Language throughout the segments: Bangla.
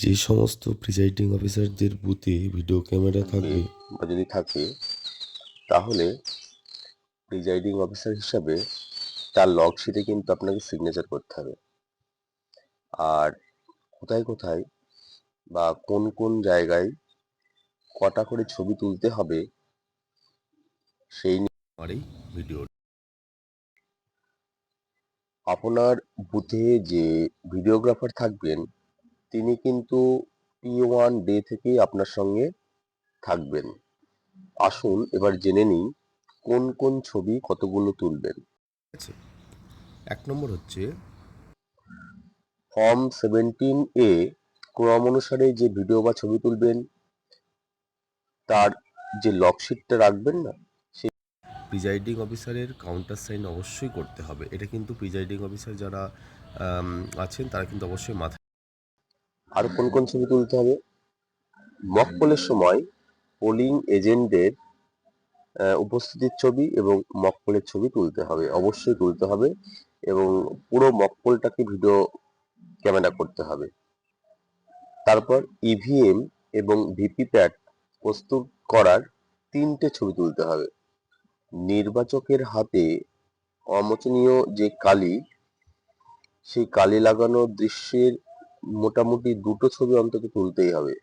যে সমস্ত প্রিসাইডিং অফিসারদের বুথে ভিডিও ক্যামেরা থাকবে বা যদি থাকে, তাহলে প্রিজাইডিং অফিসার হিসাবে তার লগ শিটে কিন্তু আপনাকে সিগনেচার করতে হবে। আর কোথায় কোথায় বা কোন কোন জায়গায় কটা করে ছবি তুলতে হবে সেই নিয়ে আমার এই ভিডিও। আপনার বুথে যে ভিডিওগ্রাফার থাকবেন তিনি কিন্তু P1 ডে থেকেই আপনার সঙ্গে থাকবেন। আসুন এবার জেনে নিই কোন কোন ছবি কতগুলো তুলবেন। আছে 1 নম্বর হচ্ছে ফর্ম 17A ক্রম অনুসারে যে ভিডিও বা ছবি তুলবেন তার যে লকশিটটা রাখবেন না, প্রিজাইডিং অফিসারের কাউন্টার সাইন অবশ্যই করতে হবে। এটা কিন্তু প্রিজাইডিং অফিসার যারা আছেন তারা কিন্তু অবশ্যই মাথায়। আর কোন কোন ছবি তুলতে হবে? মক পোলের সময় পোলিং এজেন্টদের উপস্থিতির ছবি এবং মক পোলের ছবি তুলতে হবে, অবশ্যই তুলতে হবে, এবং পুরো মক পোলটাকে ভিডিও ক্যামেরা করতে হবে। তারপর ইভিএম এবং ভিভিপ্যাট প্রস্তুত করার 3টে ছবি তুলতে হবে। নির্বাচকের হাতে অমোচনীয় যে কালি, সেই কালি লাগানো দৃশ্যের মোটামুটি 2টো ছবি অন্তত তুলতেই হবে।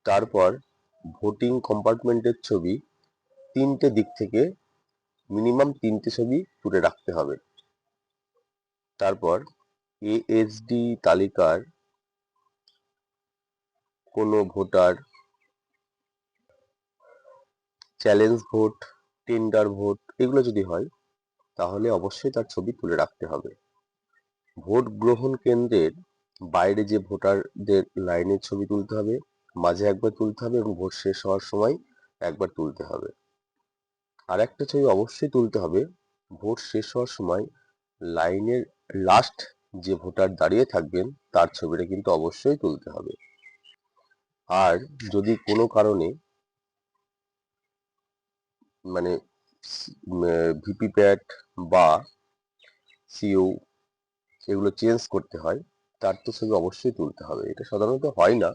তারপর ভোটিং কম্পার্টমেন্টের ছবি 3টে দিক থেকে মিনিমাম 3টে ছবি তুলে রাখতে হবে। তারপর এএসডি তালিকার কোনো voter, challenge vote, tender vote এগুলো যদি হয় তাহলে অবশ্যই তার ছবি তুলে রাখতে হবে। ভোট গ্রহণ কেন্দ্রের বাইরে যে ভোটারদের লাইনের ছবি তুলতে হবে, মাঝে একবার তুলতে হবে এবং ভোট শেষ হওয়ার সময় একবার তুলতে হবে। আর একটা ছবি অবশ্যই তুলতে হবে, ভোট শেষ হওয়ার সময় লাইনের লাস্ট যে ভোটার দাঁড়িয়ে থাকবেন তার ছবিটা কিন্তু অবশ্যই তুলতে হবে। আর যদি কোনো কারণে মানে ভিপিপ্যাট বা সিইউ এগুলো চেঞ্জ করতে হয়, তার তো ছবি অবশ্যই তুলতে হবে। এটা সাধারণত হয় না,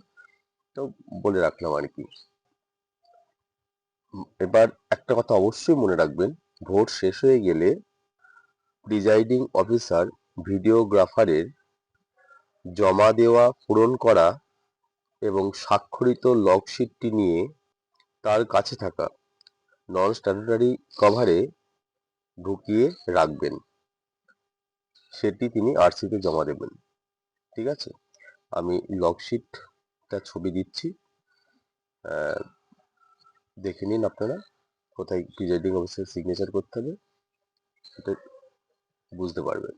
তো বলে রাখলাম আর কি। এবার একটা কথা অবশ্যই মনে রাখবেন, ভোট শেষ হয়ে গেলে প্রিজাইডিং অফিসার ভিডিওগ্রাফারের জমা দেওয়া, পূরণ করা এবং স্বাক্ষরিত লগশিটটি নিয়ে তার কাছে থাকা নন স্ট্যাটুটরি কভারে ঢুকিয়ে রাখবেন। সেটি তিনি আরসিতে জমা দেবেন। ঠিক আছে? আমি লগশিটটা ছবি দিচ্ছি, দেখে নিন আপনারা কোথায় প্রিজাইডিং অফিসার সিগনেচার করতে হবে, সেটা বুঝতে পারবেন।